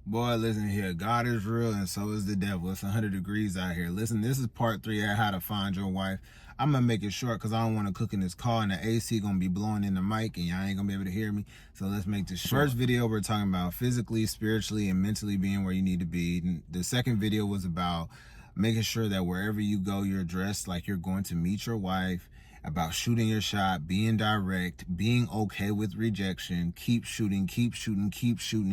Boy, listen here. God is real and so is the devil. It's 100 degrees out here. Listen, this is part 3 at how to find your wife. I'm going to make it short because I don't want to cook in this car and the AC going to be blowing in the mic and y'all ain't going to be able to hear me. So let's make this short. First video, we're talking about physically, spiritually, and mentally being where you need to be. The second video was about making sure that wherever you go, you're dressed like you're going to meet your wife, about shooting your shot, being direct, being okay with rejection, keep shooting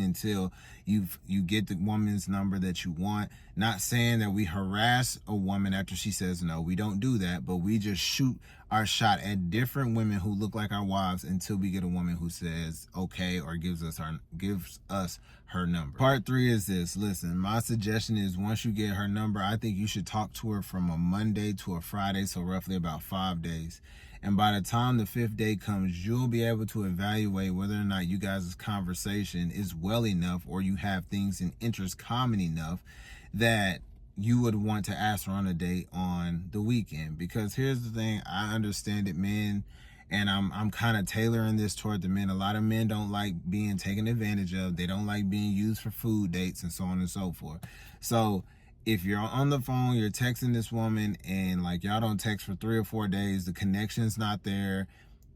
until you get the woman's number that you want. Not saying that we harass a woman after she says no. We don't do that, but we just shoot our shot at different women who look like our wives until we get a woman who says okay or gives us her number. Part 3 is this. Listen, my suggestion is once you get her number, I think you should talk to her from a Monday to a Friday, so roughly about 5 days. And by the time the 5th day comes, you'll be able to evaluate whether or not you guys' conversation is well enough or you have things in interest common enough that you would want to ask her on a date on the weekend. Because here's the thing, I understand it, men, and I'm kind of tailoring this toward the men. A lot of men don't like being taken advantage of. They don't like being used for food dates and so on and so forth. So if you're on the phone, you're texting this woman and like y'all don't text for 3 or 4 days, the connection's not there,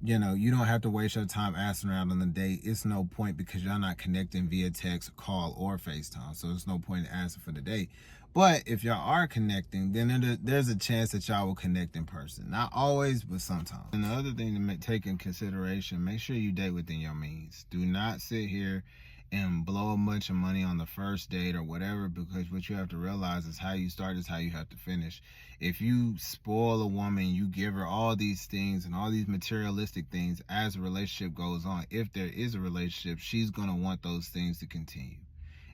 you know, you don't have to waste your time asking her out on the date. It's no point because y'all not connecting via text, call, or FaceTime. So there's no point in asking for the date. But if y'all are connecting, then there's a chance that y'all will connect in person. Not always, but sometimes. And the other thing to take in consideration, make sure you date within your means. Do not sit here and blow a bunch of money on the first date or whatever, because what you have to realize is how you start is how you have to finish. If you spoil a woman, you give her all these things and all these materialistic things as a relationship goes on, if there is a relationship, she's going to want those things to continue.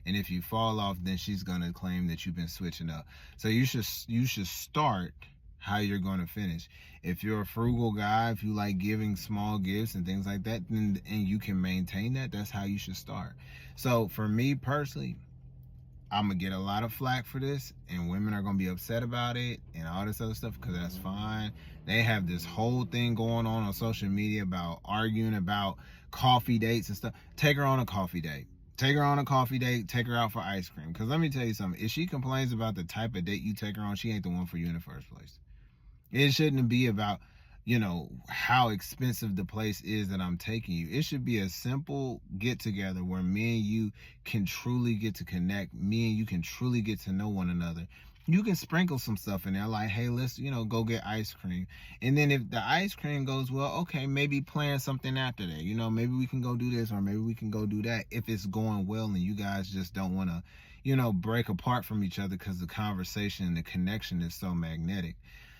And if you fall off, then she's going to claim that you've been switching up. So you should start how you're going to finish. If you're a frugal guy, if you like giving small gifts and things like that, and you can maintain that, that's how you should start. So for me personally, I'm going to get a lot of flack for this, and women are going to be upset about it and all this other stuff, because that's fine. They have this whole thing going on social media about arguing about coffee dates and stuff. Take her on a coffee date. Take her on a coffee date, take her out for ice cream. Because let me tell you something, if she complains about the type of date you take her on, she ain't the one for you in the first place. It shouldn't be about, you know, how expensive the place is that I'm taking you. It should be a simple get together where me and you can truly get to connect. Me and you can truly get to know one another. You can sprinkle some stuff in there like, hey, let's, you know, go get ice cream. And then if the ice cream goes well, okay, maybe plan something after that. You know, maybe we can go do this or maybe we can go do that if it's going well and you guys just don't want to, you know, break apart from each other because the conversation and the connection is so magnetic.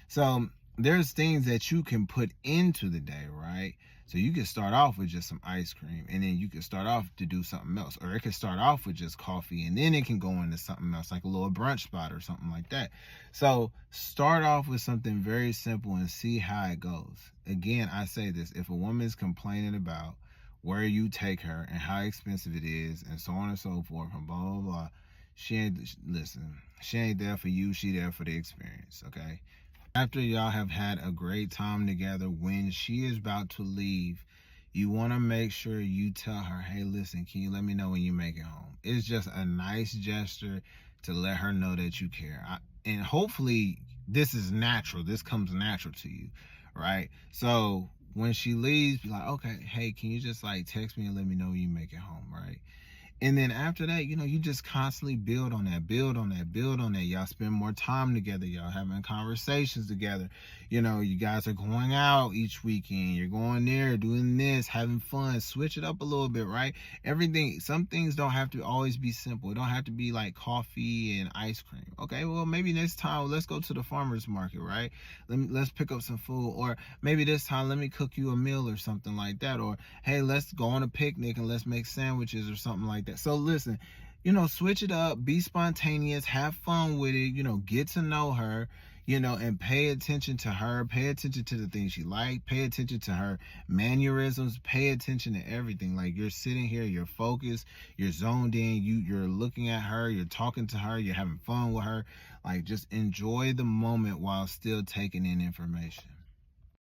So there's things that you can put into the day, right? So you can start off with just some ice cream, and then you can start off to do something else. Or it can start off with just coffee, and then it can go into something else, like a little brunch spot or something like that. So start off with something very simple and see how it goes. Again, I say this, if a woman is complaining about where you take her and how expensive it is and so on and so forth and blah, blah, blah, she ain't there for you, she there for the experience, okay? After y'all have had a great time together, when she is about to leave, you want to make sure you tell her, hey, listen, can you let me know when you make it home? It's just a nice gesture to let her know that you care. And hopefully this is natural. This comes natural to you, right? So when she leaves, be like, okay, hey, can you just like text me and let me know when you make it home, right? And then after that, you know, you just constantly build on that. Y'all spend more time together. Y'all having conversations together. You know, you guys are going out each weekend. You're going there, doing this, having fun. Switch it up a little bit, right? Some things don't have to always be simple. It don't have to be like coffee and ice cream. Okay, well, maybe next time, let's go to the farmer's market, right? Let's pick up some food. Or maybe this time, let me cook you a meal or something like that. Or, hey, let's go on a picnic and let's make sandwiches or something like that. So listen, you know, switch it up, be spontaneous, have fun with it, you know, get to know her, you know, and pay attention to her, pay attention to the things she likes, pay attention to her mannerisms, pay attention to everything. Like, you're sitting here, you're focused, you're zoned in, you're looking at her, you're talking to her, you're having fun with her. Like, just enjoy the moment while still taking in information.